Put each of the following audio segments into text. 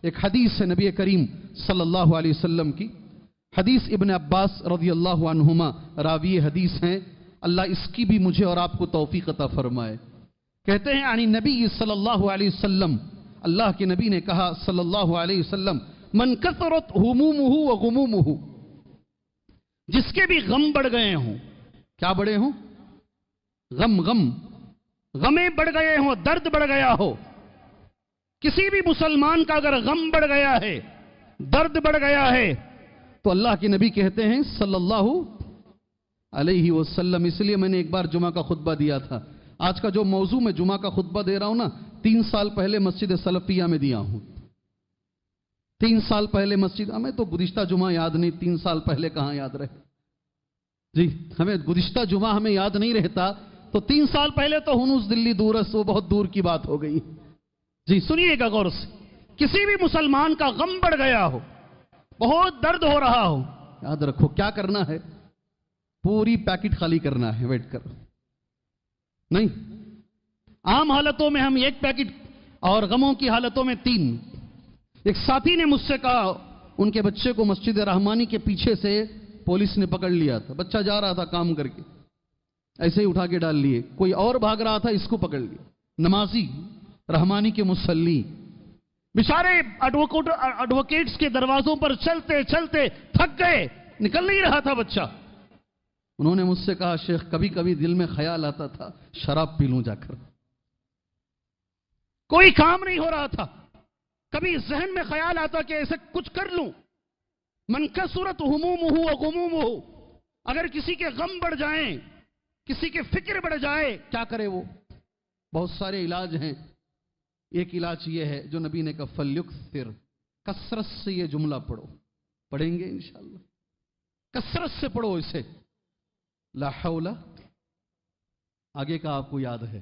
ایک حدیث ہے نبی کریم صلی اللہ علیہ وسلم کی، حدیث ابن عباس رضی اللہ عنہما راوی حدیث ہیں، اللہ اس کی بھی مجھے اور آپ کو توفیق عطا فرمائے۔ کہتے ہیں عن نبی صلی اللہ علیہ وسلم، اللہ کے نبی نے کہا صلی اللہ علیہ وسلم، من کثرت ہمومہ وغمومہ، جس کے بھی غم بڑھ گئے ہوں، کیا بڑھے ہوں؟ غمیں بڑھ گئے ہوں، درد بڑھ گیا ہو۔ کسی بھی مسلمان کا اگر غم بڑھ گیا ہے، درد بڑھ گیا ہے، تو اللہ کے نبی کہتے ہیں صلی اللہ علیہ وسلم، اس لیے میں نے ایک بار جمعہ کا خطبہ دیا تھا، آج کا جو موضوع میں جمعہ کا خطبہ دے رہا ہوں نا، 3 سال پہلے مسجد سلفیہ میں دیا ہوں۔ 3 سال پہلے مسجد، ہمیں تو گزشتہ جمعہ یاد نہیں، 3 سال پہلے کہاں یاد رہے جی، ہمیں گزشتہ جمعہ ہمیں یاد نہیں رہتا، تو 3 سال پہلے تو ہنوز دلی دورس، وہ بہت دور کی بات ہو گئی جی۔ سنیے گا غور سے، کسی بھی مسلمان کا غم بڑھ گیا ہو، بہت درد ہو رہا ہو، یاد رکھو کیا کرنا ہے؟ پوری پیکٹ خالی کرنا ہے، ویٹ کر نہیں، عام حالتوں میں ہم 1 پیکٹ اور غموں کی حالتوں میں 3۔ ایک ساتھی نے مجھ سے کہا ان کے بچے کو مسجد رحمانی کے پیچھے سے پولیس نے پکڑ لیا تھا، بچہ جا رہا تھا کام کر کے، ایسے ہی اٹھا کے ڈال لیے، کوئی اور بھاگ رہا تھا، اس کو پکڑ لیا، نمازی رحمانی کے مصلی، بیچارے ایڈوکیٹس کے دروازوں پر چلتے چلتے تھک گئے، نکل نہیں رہا تھا بچہ۔ انہوں نے مجھ سے کہا شیخ کبھی کبھی دل میں خیال آتا تھا شراب پی لوں جا کر، کوئی کام نہیں ہو رہا تھا، کبھی ذہن میں خیال آتا کہ ایسے کچھ کر لوں۔ من کثرت ہمومہ وغمومہ، اگر کسی کے غم بڑھ جائیں، کسی کے فکر بڑھ جائے، کیا کرے وہ؟ بہت سارے علاج ہیں، ایک علاج یہ ہے جو نبی نے کہا فلیکثر، کثرت سے یہ جملہ پڑھو، پڑھیں گے انشاءاللہ، کثرت سے پڑھو اسے، لا حول، آگے کا آپ کو یاد ہے،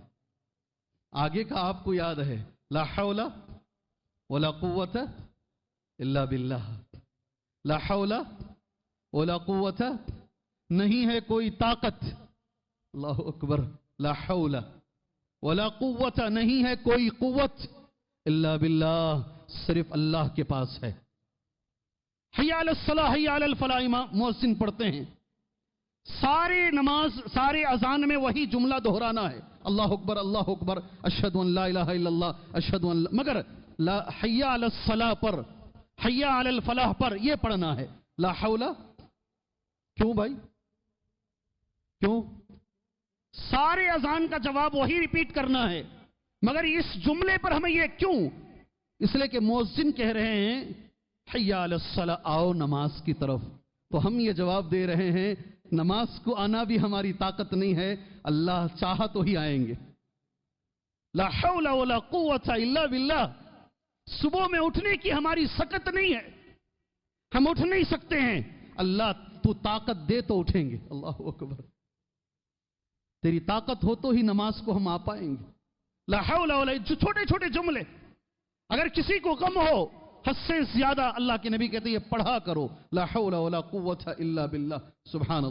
آگے کا آپ کو یاد ہے، لا حول ولا قوت الا باللہ، لا حول ولا قوت، نہیں ہے کوئی طاقت، اللہ اکبر، لا حول ولا قوت، نہیں ہے کوئی قوت الا باللہ، صرف اللہ کے پاس ہے۔ حی علی الصلاۃ حی علی الفلاح، مؤذن پڑھتے ہیں، سارے نماز سارے اذان میں وہی جملہ دہرانا ہے، اللہ اکبر اللہ اکبر، اشہد ان لا الہ الا اللہ، اشہد ان لا، مگر حی علی الصلاۃ پر، حی علی الفلاح پر یہ پڑھنا ہے، لا حول۔ کیوں بھائی کیوں؟ سارے اذان کا جواب وہی ریپیٹ کرنا ہے، مگر اس جملے پر ہمیں یہ کیوں؟ اس لیے کہ مؤذن کہہ رہے ہیں حی علی الصلاۃ، آؤ نماز کی طرف، تو ہم یہ جواب دے رہے ہیں نماز کو آنا بھی ہماری طاقت نہیں ہے، اللہ چاہا تو ہی آئیں گے، لا حول ولا قوت الا باللہ۔ صبح میں اٹھنے کی ہماری سکت نہیں ہے، ہم اٹھ نہیں سکتے ہیں، اللہ تو طاقت دے تو اٹھیں گے، اللہ اکبر، تیری طاقت ہو تو ہی نماز کو ہم آ پائیں گے، لا حول ولا، جو چھوٹے چھوٹے جملے، اگر کسی کو غم ہو حد سے زیادہ، اللہ کے نبی کہتے ہیں یہ پڑھا کرو، لا حول ولا قوت الا باللہ، سبحان اللہ۔